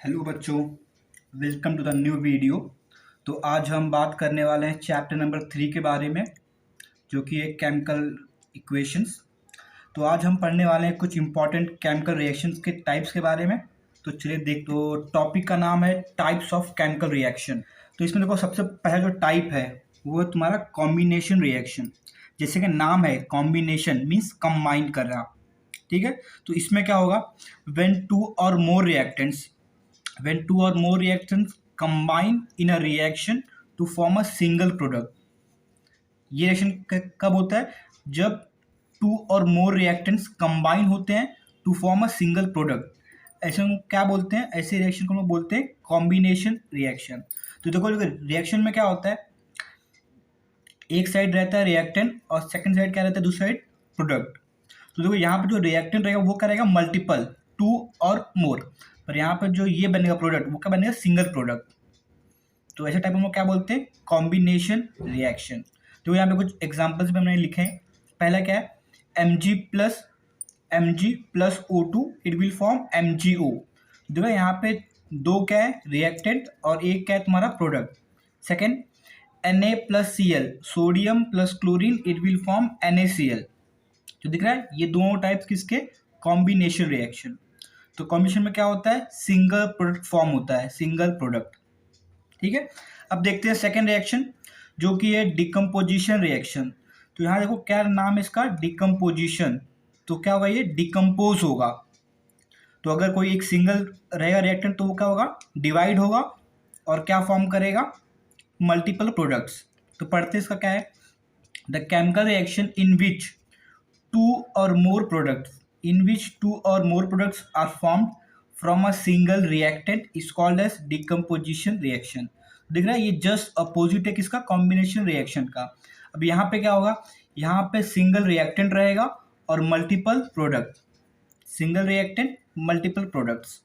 Hello बच्चों, welcome to the new video. तो आज हम बात करने वाले हैं चैप्टर नंबर 3 के बारे में, जो कि है केमिकल इक्वेशंस। तो आज हम पढ़ने वाले हैं कुछ इंपॉर्टेंट केमिकल रिएक्शंस के टाइप्स के बारे में। तो चलिए देख, तो टॉपिक का नाम है टाइप्स ऑफ केमिकल रिएक्शन। तो इसमें देखो, सबसे पहला जो टाइप है वो है तुम्हारा कॉम्बिनेशन रिएक्शन। जैसे कि नाम है, कॉम्बिनेशन मीन्स कंबाइन कर रहा, ठीक है। तो इसमें क्या होगा, when to or more reactants when two or more reactants combine in a reaction to form a single product। ये रिएक्शन कब होता है? जब to or more reactants combine होते हैं to form a single product. ऐसे हम क्या बोलते हैं? ऐसे रिएक्शन को हम लोग बोलते हैं कॉम्बिनेशन रिएक्शन। तो देखो, रिएक्शन में क्या होता है, एक साइड रहता है रिएक्टेंट और सेकंड साइड क्या रहता है, दूसरी साइड प्रोडक्ट। तो देखो, यहाँ पे जो रिएक्टेंट रहेगा वो क्या रहेगा, मल्टीपल, टू और मोर। पर यहाँ पे जो ये बनेगा प्रोडक्ट, वो क्या बनेगा, सिंगल प्रोडक्ट। तो ऐसे टाइप में क्या बोलते हैं, कॉम्बिनेशन रिएक्शन। तो यहाँ पे कुछ एग्जांपल्स भी हमने लिखे हैं। पहला क्या है, Mg plus O2 it will form MgO। देखो यहाँ पे दो क्या है, रिएक्टेंट, और एक क्या है तुम्हारा product. Second, Na+Cl sodium plus chlorine it will form NaCl। तो दिख रहा है, ये दोनों टाइप्स किसके, कॉम्बिनेशन रिएक्शन। तो कॉम्बिनेशन में क्या होता है, सिंगल प्रोडक्ट फॉर्म होता है, सिंगल प्रोडक्ट, ठीक है। अब देखते हैं सेकेंड रिएक्शन, जो कि है डिकम्पोजिशन रिएक्शन। तो यहाँ देखो क्या नाम है इसका, डिकम्पोजिशन। तो क्या होगा, ये डिकम्पोज होगा। तो अगर कोई एक सिंगल रहेगा रिएक्टेंट तो वो क्या होगा, डिवाइड होगा और क्या फॉर्म करेगा, मल्टीपल प्रोडक्ट्स। तो पढ़ते इसका क्या है, the chemical reaction in which two or more products are formed from a single reactant is called as decomposition reaction। दिख रहा है, ये जस्ट अपोजिट है किसका, कॉम्बिनेशन रिएक्शन का। अब यहाँ पे क्या होगा, यहाँ पे सिंगल रिएक्टेंट रहेगा और multiple product, single reactant multiple products.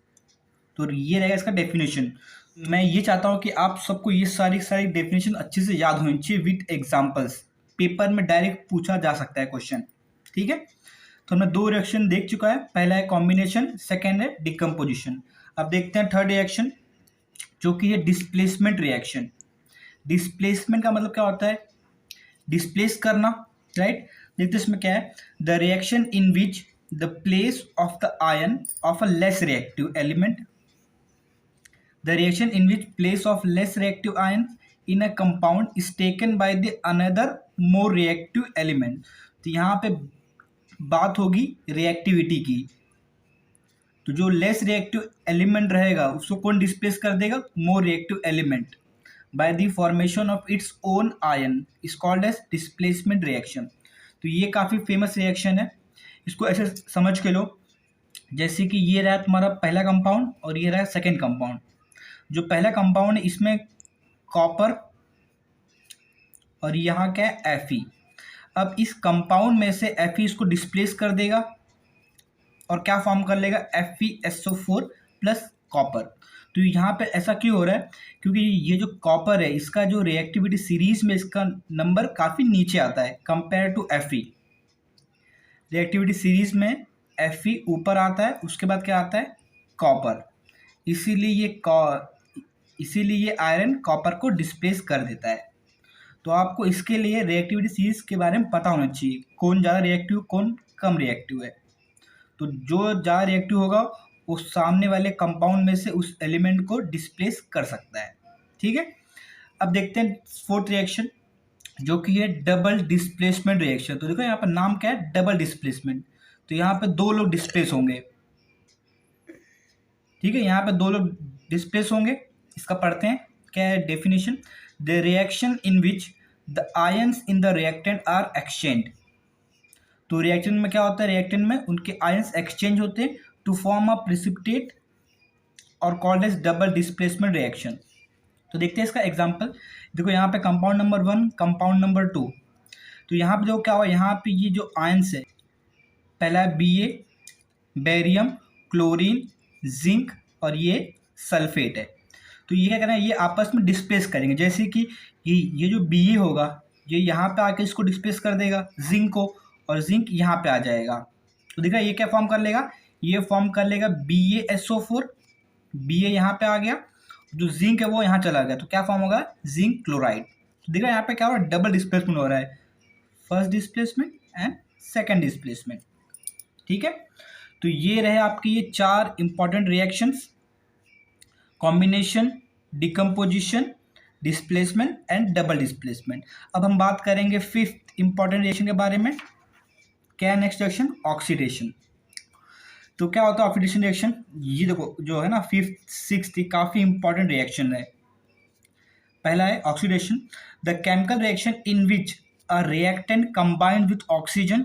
तो ये रहेगा इसका डेफिनेशन। मैं ये चाहता हूँ कि आप सबको ये सारी डेफिनेशन अच्छे से याद होनी चाहिए विद एग्जाम्पल्स। पेपर में डायरेक्ट पूछा जा सकता है क्वेश्चन, ठीक है। तो हमने दो रिएक्शन देख चुका है, पहला है कॉम्बिनेशन, सेकेंड है डिकम्पोजिशन। अब देखते हैं थर्ड रिएक्शन, जो कि है डिस्प्लेसमेंट रिएक्शन। डिस्प्लेसमेंट का मतलब क्या होता है, डिस्प्लेस करना, राइट। देखते हैं इसमें क्या है, the reaction in which the place of the ion of a less reactive element, the reaction in which place of less reactive ion in a compound is taken by the another more reactive element. तो यहाँ पे बात होगी reactivity की। तो जो less reactive element रहेगा उसको कौन डिस्प्लेस कर देगा, more reactive element, by the formation of its own ion is called as displacement reaction. तो ये काफ़ी फेमस रिएक्शन है। इसको ऐसे समझ के लो, जैसे कि ये रहा तुम्हारा पहला कंपाउंड और ये रहा सेकेंड कंपाउंड। जो पहला कंपाउंड है इसमें कॉपर और यहाँ क्या है, Fe। अब इस कंपाउंड में से Fe इसको डिस्प्लेस कर देगा और क्या फॉर्म कर लेगा, FeSO4 प्लस कॉपर। तो यहाँ पे ऐसा क्यों हो रहा है, क्योंकि ये जो कॉपर है इसका जो रिएक्टिविटी सीरीज में इसका नंबर काफ़ी नीचे आता है compare to Fe। Reactivity series में Fe ऊपर आता है, उसके बाद क्या आता है, कॉपर। इसीलिए ये आयरन कॉपर को डिस्प्लेस कर देता है। तो आपको इसके लिए रिएक्टिविटी सीरीज के बारे में पता होना चाहिए, कौन ज़्यादा रिएक्टिव कौन कम रिएक्टिव है। तो जो ज़्यादा रिएक्टिव होगा वो सामने वाले कंपाउंड में से उस एलिमेंट को डिस्प्लेस कर सकता है, ठीक है। अब देखते हैं फोर्थ रिएक्शन, जो कि है डबल डिस्प्लेसमेंट रिएक्शन। तो देखो यहाँ पर नाम क्या है, डबल डिस्प्लेसमेंट। तो यहाँ पे दो लोग डिस्प्लेस होंगे, ठीक है, यहाँ पे दो लोग डिस्प्लेस होंगे। इसका पढ़ते हैं क्या है definition, the reaction in which the ions in the reactant are exchange. तो रिएक्टेंट में क्या होता है, रिएक्टेंट में उनके आयन्स एक्सचेंज होते हैं टू फॉर्म अ प्रिसिपिटेट और called as double displacement reaction. तो देखते हैं इसका एग्जांपल। देखो यहाँ पे कंपाउंड नंबर 1, कंपाउंड नंबर 2। तो यहाँ पे देखो क्या हुआ, यहाँ पे ये जो आयन्स है, पहला है Ba, बेरियम, क्लोरीन, जिंक और ये सल्फेट है। तो ये क्या करना है, ये आपस में डिस्प्लेस करेंगे। जैसे कि ये जो Ba होगा ये यहाँ पे आके इसको डिस्प्लेस कर देगा जिंक को, और जिंक यहाँ पे आ जाएगा। तो दिख रहा है ये क्या फॉर्म कर लेगा, ये फॉर्म कर लेगा BaSO4 बी ए यहाँ पे आ गया, जो जिंक है वो यहाँ चला गया, तो क्या फॉर्म होगा, जिंक क्लोराइड। तो देखा यहाँ पे क्या हो रहा है, डबल डिस्प्लेसमेंट हो रहा है, first displacement and second displacement. ठीक है, तो ये रहे आपके ये 4 important reactions, combination, decomposition, displacement and double displacement. अब हम बात करेंगे 5th इंपॉर्टेंट रिएक्शन के बारे में। क्या है नेक्स्ट रिएक्शन, ऑक्सीडेशन। तो क्या होता है ऑक्सीडेशन रिएक्शन, ये देखो जो है ना 5th 6th काफ़ी इंपॉर्टेंट रिएक्शन है। पहला है oxidation, the chemical reaction in which a reactant combined with oxygen,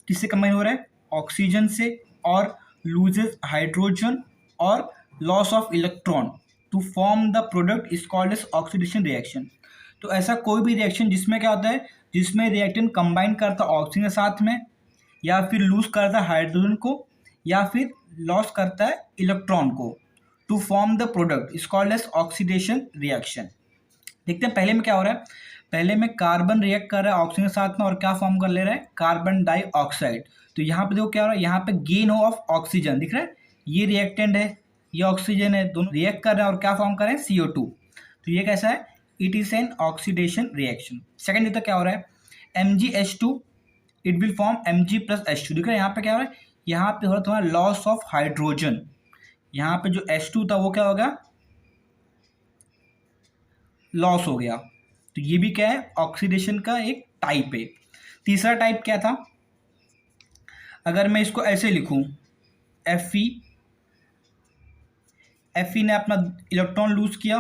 किससे कंबाइन हो रहा है, ऑक्सीजन से, और लूजेस हाइड्रोजन और loss of electron to form the product is called as oxidation reaction. तो ऐसा कोई भी रिएक्शन जिसमें क्या होता है, जिसमें रिएक्टेंट कंबाइन करता है ऑक्सीजन के साथ में, या फिर लूज करता है हाइड्रोजन को, या फिर लॉस करता है इलेक्ट्रॉन को, to form the product is called as oxidation reaction. देखते हैं पहले में क्या हो रहा है, पहले में कार्बन रिएक्ट कर रहा है ऑक्सीजन के साथ में और क्या फॉर्म कर ले रहा है, कार्बन डाइऑक्साइड। तो यहाँ पे देखो क्या हो रहा है, यहाँ पे गेन ऑफ ऑक्सीजन दिख रहा है, ये रिएक्टेंट है, ये ऑक्सीजन है, दोनों रिएक्ट कर रहे हैं और क्या फॉर्म कर रहे हैं, CO2। तो ये कैसा है, it is an oxidation reaction. Second देखो क्या हो रहा है, MgH2 it will form Mg+H2। दिख रहा है यहाँ पे क्या हो रहा है, यहाँ पे हो रहा है तुम्हारा लॉस ऑफ हाइड्रोजन, यहाँ पे जो H2 था वो क्या हो गया, लॉस हो गया। तो ये भी क्या है, ऑक्सीडेशन का एक टाइप है। तीसरा टाइप क्या था, अगर मैं इसको ऐसे लिखूं, Fe ने अपना इलेक्ट्रॉन लूज किया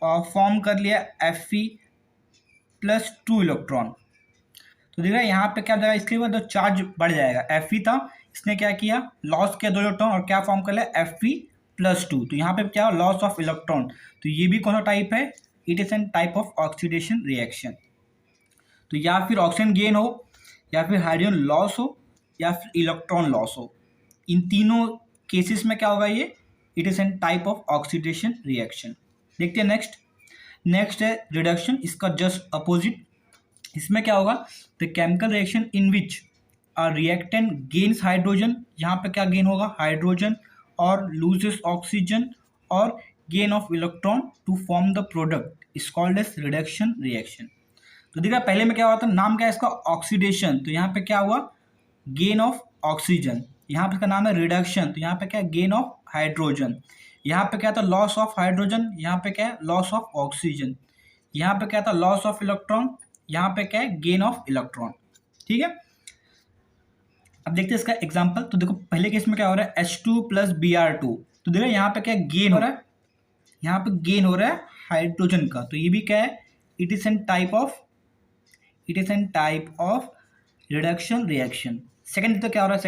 और फॉर्म कर लिया Fe+2 इलेक्ट्रॉन। तो देख रहा है यहाँ पे क्या हो जाएगा, इसके बाद जो चार्ज बढ़ जाएगा, Fe था, इसने क्या किया, लॉस किया 2 इलेक्ट्रॉन और क्या फॉर्म कर लिया, Fe+2। तो यहाँ पे क्या, लॉस ऑफ इलेक्ट्रॉन। तो ये भी कौन सा टाइप है, it is an type of oxidation reaction. तो या फिर ऑक्सीजन गेन हो, या फिर हाइड्रोजन लॉस हो, या फिर इलेक्ट्रॉन लॉस हो, इन तीनों केसेस में क्या होगा, ये it is an type of oxidation reaction. देखते हैं नेक्स्ट है रिडक्शन, इसका जस्ट अपोजिट। इसमें क्या होगा, the chemical reaction in which a reactant gains hydrogen, यहाँ पे क्या गेन होगा, हाइड्रोजन, और लूजेस ऑक्सीजन और gain of electron to form the product is called as reduction reaction. तो देखा पहले में क्या हुआ था, नाम क्या है इसका, ऑक्सीडेशन। तो यहाँ पे क्या हुआ, गेन ऑफ ऑक्सीजन, यहाँ पे इसका नाम है रिडक्शन। तो यहाँ पे क्या है, गेन ऑफ हाइड्रोजन। यहाँ पे क्या था, लॉस ऑफ हाइड्रोजन। यहाँ पे क्या है, लॉस ऑफ ऑक्सीजन। यहाँ पे क्या था, लॉस ऑफ इलेक्ट्रॉन। यहाँ पे क्या है, गेन ऑफ इलेक्ट्रॉन। ठीक है, अब देखते हैं इसका एग्जाम्पल। तो देखो पहले केस में क्या हो रहा है, H2+Br2। तो देखो यहाँ पे क्या गेन हो रहा है, यहाँ पे गेन हो रहा है हाइड्रोजन का। तो ये भी क्या है, it is an type of reduction reaction. Second तो क्या हो रहा है,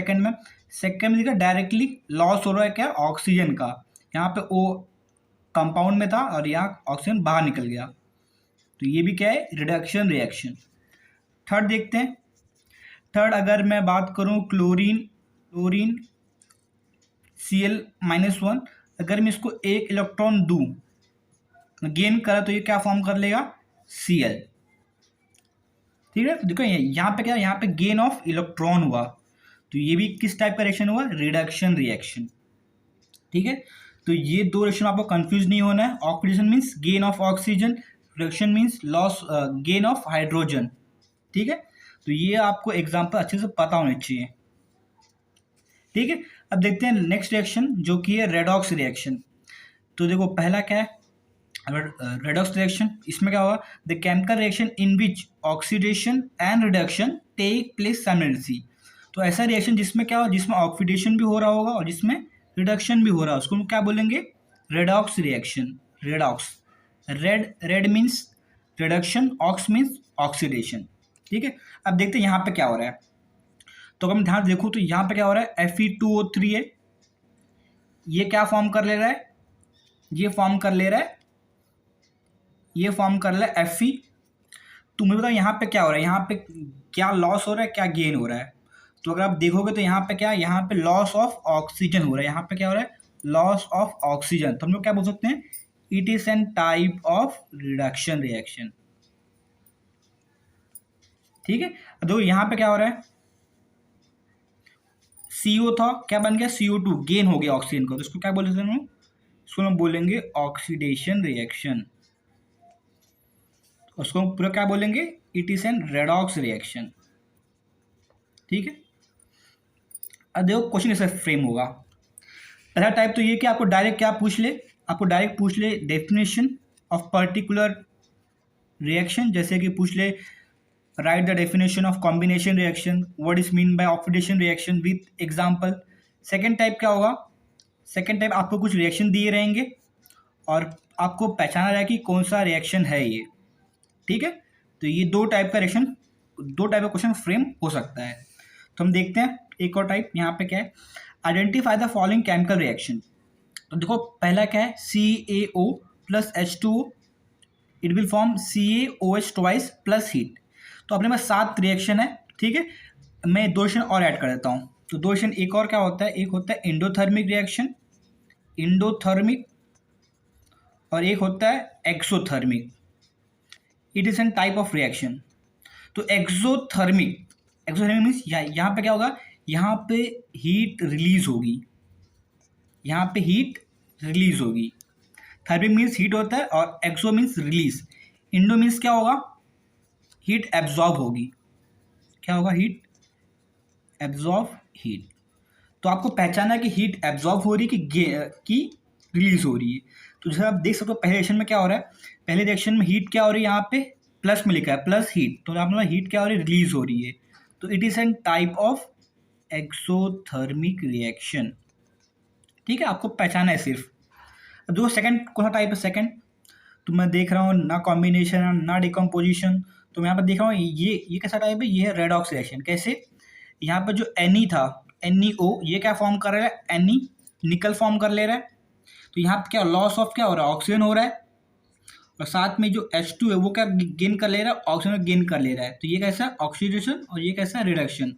सेकंड में देखा डायरेक्टली लॉस हो रहा है क्या, ऑक्सीजन का। यहाँ पे O कंपाउंड में था और यहाँ ऑक्सीजन बाहर निकल गया। तो ये भी क्या है, रिडक्शन रिएक्शन। थर्ड देखते हैं, थर्ड अगर मैं बात करूँ क्लोरीन Cl-1, अगर मैं इसको एक इलेक्ट्रॉन दूँ, गेन करा, तो ये क्या फॉर्म कर लेगा, Cl। ठीक है, तो देखो यहाँ पे क्या, यहाँ पे गेन ऑफ इलेक्ट्रॉन हुआ। तो ये भी किस टाइप का रिएक्शन हुआ, रिडक्शन रिएक्शन। ठीक है, तो ये 2 रिएक्शन आपको कंफ्यूज नहीं होना है। Oxidation means gain of oxygen, reduction means loss gain of hydrogen. ठीक है, तो ये आपको एग्जाम्पल अच्छे से पता होने चाहिए। ठीक है, अब देखते हैं नेक्स्ट रिएक्शन जो कि है रेडॉक्स रिएक्शन। तो देखो पहला क्या है, रेडॉक्स रिएक्शन। इसमें क्या होगा, the chemical reaction in which oxidation and reduction take place simultaneously. तो ऐसा रिएक्शन जिसमें क्या हो, जिसमें ऑक्सीडेशन भी हो रहा होगा और जिसमें रिडक्शन भी हो रहा है, उसको हम क्या बोलेंगे, redox reaction. Redox, red means reduction, ox means oxidation. ठीक है, अब देखते हैं यहाँ पे क्या हो रहा है। तो अगर मैं ध्यान देखूँ तो यहाँ पे क्या हो रहा है, Fe2O3 है, ये क्या फॉर्म कर ले रहा है, ये फॉर्म कर ले रहा है Fe। तो मुझे बताओ यहाँ पे क्या हो रहा है, यहाँ पे क्या लॉस हो रहा है, क्या गेन हो रहा है। तो अगर आप देखोगे तो यहाँ पे क्या, यहाँ पे लॉस ऑफ ऑक्सीजन हो रहा है। यहाँ पे क्या हो रहा है, लॉस ऑफ ऑक्सीजन। तो हम लोग क्या बोल सकते हैं, it is an type of reduction reaction. ठीक है, देखो यहाँ पे क्या हो रहा है, CO था, क्या बन गया, CO2, गेन हो गया ऑक्सीजन का, तो इसको क्या बोल सकते हैं हम, इसको हम बोलेंगे ऑक्सीडेशन रिएक्शन। उसको हम पूरा क्या बोलेंगे, it is an redox reaction. ठीक है, अब देखो क्वेश्चन कैसे फ्रेम होगा। पहला टाइप तो ये कि आपको डायरेक्ट क्या पूछ ले, आपको डायरेक्ट पूछ ले डेफिनेशन ऑफ पर्टिकुलर रिएक्शन, जैसे कि पूछ ले right the definition of combination reaction, what is mean by oxidation reaction with example. Second type क्या होगा, सेकंड टाइप आपको कुछ रिएक्शन दिए रहेंगे और आपको पहचाना जाए कि कौन सा रिएक्शन है ये। ठीक है, तो ये दो टाइप का रिएक्शन, दो टाइप का क्वेश्चन फ्रेम हो सकता है। तो हम देखते हैं एक और टाइप, यहाँ पे क्या है, identify the following chemical reaction. तो देखो पहला क्या है, CaO plus H2O, it will form CaOH twice plus heat. तो अपने पास 7 रिएक्शन है। ठीक है, मैं 2 रिएक्शन और ऐड कर देता हूँ। तो 2 रिएक्शन एक और क्या होता है, एक होता है एंडोथर्मिक रिएक्शन, इंडोथर्मिक, और एक होता है exothermic. It is an type of reaction. तो एक्सोथर्मिक, एक्सोथर्मिक मीन्स यहाँ पे क्या होगा, यहाँ पे हीट रिलीज होगी, यहाँ पे हीट रिलीज होगी। थर्मिक मीन्स हीट होता है और एक्सो मीन्स रिलीज। इंडो मीन्स क्या होगा, हीट एब्जॉर्ब होगी। क्या होगा, हीट एब्जॉर्ब हीट। तो आपको पहचाना है कि हीट एब्जॉर्ब हो रही है कि रिलीज हो रही है। तो जैसे आप देख सकते हो पहले रिएक्शन में क्या हो रहा है, पहले रिएक्शन में हीट क्या हो रही है, यहाँ पे प्लस में लिखा है प्लस हीट, तो आप हीट क्या हो रही है, रिलीज हो रही है। तो it is an type of exothermic reaction. ठीक है, आपको पहचाना है सिर्फ। जो सेकंड कौन सा टाइप है, सेकंड तो मैं देख रहा हूँ ना कॉम्बिनेशन ना डिकम्पोजिशन, तो मैं यहाँ पर देख रहा हूँ ये कैसा टाइप है, ये है रेडॉक्स रिएक्शन। कैसे, यहाँ पर जो Ne था, NeO, ये क्या फॉर्म कर रहा है, Ne निकल फॉर्म कर ले रहा है। तो यहाँ पर क्या लॉस ऑफ क्या हो रहा है, ऑक्सीजन हो रहा है, और साथ में जो H2 है वो क्या गेन कर ले रहा है, ऑक्सीजन गेन कर ले रहा है। तो ये कैसा है, ऑक्सीडेशन, और ये कैसा है, रिडक्शन।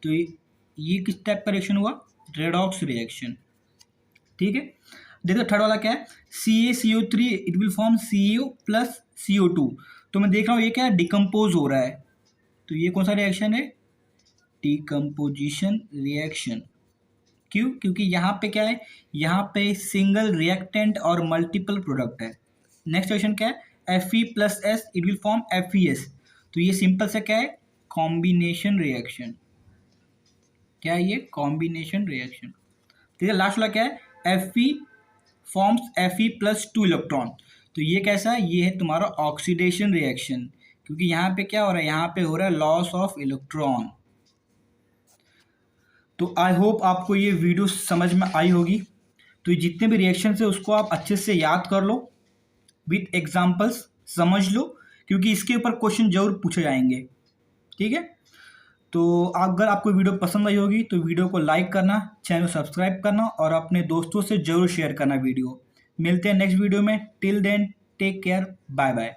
तो ये किस टाइप का रिएक्शन हुआ, रेडॉक्स रिएक्शन। ठीक है, देखो थर्ड वाला क्या है, CaCO3, it will form CaO plus CO2। तो मैं देख रहा हूँ ये क्या है, डिकम्पोज हो रहा है। तो ये कौन सा रिएक्शन है, डिकम्पोजिशन रिएक्शन। क्यों, क्योंकि यहाँ पे क्या है, यहाँ पे सिंगल रिएक्टेंट और मल्टीपल प्रोडक्ट है। नेक्स्ट क्वेश्चन क्या है, Fe plus S, it will form FeS। तो ये सिंपल से क्या है, कॉम्बिनेशन रिएक्शन। क्या है ये, कॉम्बिनेशन रिएक्शन। ठीक है, लास्ट वाला क्या है, Fe forms Fe plus 2 electron. तो ये कैसा है, ये है तुम्हारा ऑक्सीडेशन रिएक्शन, क्योंकि यहाँ पे क्या हो रहा है, यहाँ पे हो रहा है लॉस ऑफ इलेक्ट्रॉन। तो आई होप आपको ये वीडियो समझ में आई होगी। तो ये जितने भी रिएक्शन है उसको आप अच्छे से याद कर लो, विथ एग्जाम्पल्स समझ लो, क्योंकि इसके ऊपर क्वेश्चन जरूर पूछे जाएंगे। ठीक है, तो अगर आपको वीडियो पसंद आई होगी तो वीडियो को लाइक करना, चैनल को सब्सक्राइब करना और अपने दोस्तों से जरूर शेयर करना वीडियो। मिलते हैं नेक्स्ट वीडियो में, till then take care, bye bye.